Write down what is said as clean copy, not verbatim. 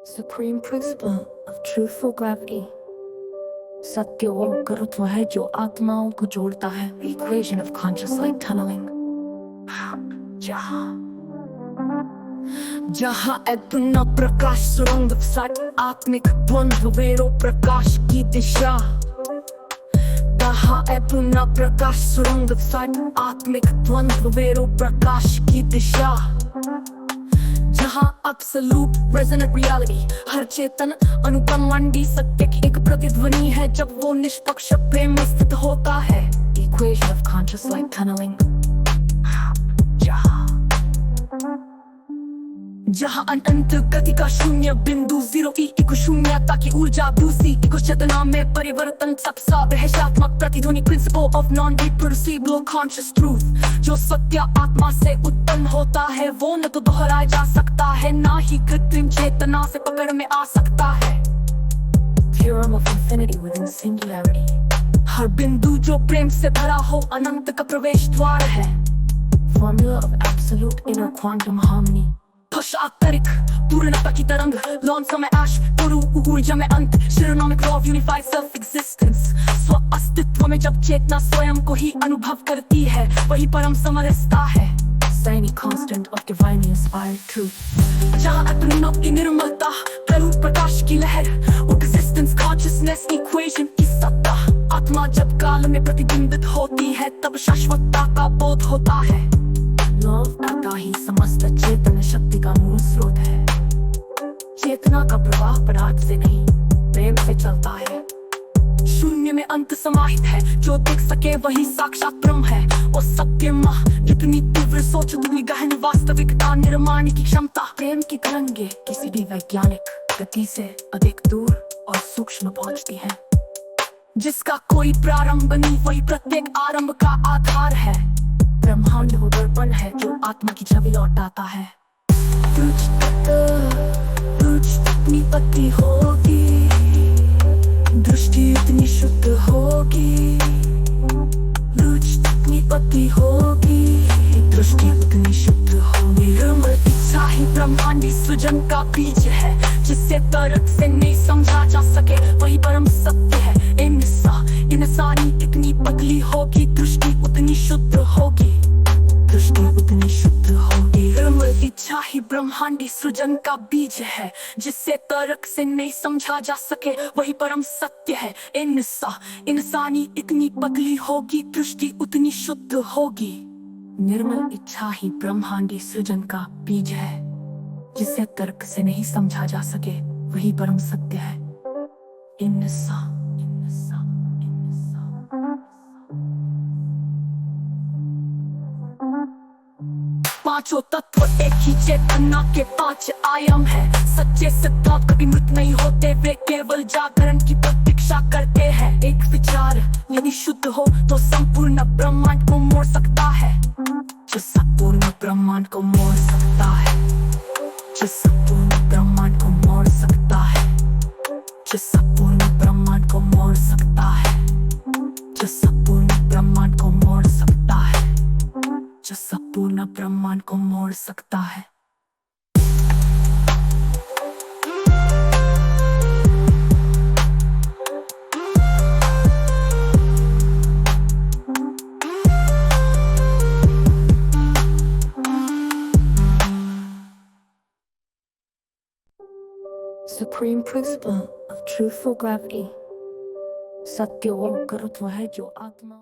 Supreme principle of truthful gravity. सत्य वो गुरुत्व है जो आत्माओं को जोड़ता है. Equation of conscious light tunneling. जहाँ अधूना प्रकाश सुरंग साथ आत्मिक द्वंद्व वेरो प्रकाश की दिशा. जहाँ अधूना प्रकाश सुरंग साथ आत्मिक द्वंद्व वेरो प्रकाश की दिशा. जहाँ absolute resonant reality हर चेतन अनुपमंडी सत्य की एक प्रतिध्वनि है जब वो निष्पक्ष प्रेम में स्थित होता है. Equation of conscious light tunneling. जहाँ अनंत गति का शून्य बिंदु जीरो की शून्यता की ऊर्जा दूसरी की चेतना में परिवर्तन सबसा रहस्यात्मक प्रतिध्वनि principle of non reproducible conscious truth. जो सत्य आत्मा से उत्पन्न होता है वो न तो दोहराया जा सकता है ना ही कृत्रिम चेतना से पकड़ में आ सकता है. Theorem of infinity within singularity. हर बिंदु जो प्रेम से भरा हो अनंत का प्रवेश द्वार है. Formula of absolute inner quantum harmony. आंतरिक पूर्णता की तरंग लॉन समय आश गुरु ऊर्जा में अंत शिरोनामिक law of unified self existence. स्व अस्तित्व में जब चेतना स्वयं को ही अनुभव करती है वही परम समरसता है. Sine constant of divinely inspired truth. जहाँ अतुलनीय की निर्मलता प्ररूप प्रकाश की लहर existence consciousness equation की सत्ता. आत्मा जब काल में प्रतिबिंबित होती है तब शाश्वतता का बोध होता है. लॉ का ही समस्त चेतन शक्ति का मूल स्रोत है. चेतना का प्रवाह पदार्थ से नहीं प्रेम से चलता है. शून्य में अंत समाहित है जो देख सके वही साक्षात ब्रह्म है. वो सत्य माह जितनी तीव्र सोच उतनी गहन वास्तविकता निर्माण की क्षमता. प्रेम की तरंगे किसी भी वैज्ञानिक गति से अधिक दूर और सूक्ष्म पहुंचती है. जिसका कोई प्रारंभ नहीं वही प्रत्येक आरंभ का आधार है. ब्रह्मांड वो दर्पण है जो आत्मा की छवि लौटाता है. अपनी पति होगी दृष्टि इतनी शुद्ध होगी. अपनी पति होगी दृष्टि उतनी शुद्ध होगी. निर्मल इच्छा ही ब्रह्मांडी सृजन का बीज है जिससे तर्क से नहीं समझा जा सके वही परम सत्य है. इंसानी इतनी पतली होगी दृष्टि उतनी शुद्ध होगी. दृष्टि उतनी शुद्ध होगी. निर्मल इच्छा ही ब्रह्मांडी सृजन का बीज है जिससे तर्क से नहीं समझा जा सके वही परम सत्य है. इंसानी इतनी पतली होगी दृष्टि उतनी शुद्ध होगी. निर्मल इच्छा ही ब्रह्मांडी सृजन का बीज है जिससे तर्क से नहीं समझा जा सके वही परम सत्य है. पांचों तत्व एक ही चेतना के पांच आयाम है. सच्चे सिद्धांत कभी मृत नहीं होते वे केवल जागरण की प्रतीक्षा करते हैं. एक विचार यदि शुद्ध हो तो संपूर्ण ब्रह्मांड को मोड़ सकता है. जो संपूर्ण ब्रह्मांड को मोड़ सकता है. जो संपूर्ण ब्रह्मांड को मोड़ सकता है. जो संपूर्ण ब्रह्मांड को मोड़ सकता है. जो संपूर्ण ब्रह्मांड को मोड़ सकता है. जो संपूर्ण ब्रह्मांड को मोड़ सकता है. Supreme principle of truthful gravity. सत्य वो गुरुत्व है जो आत्मा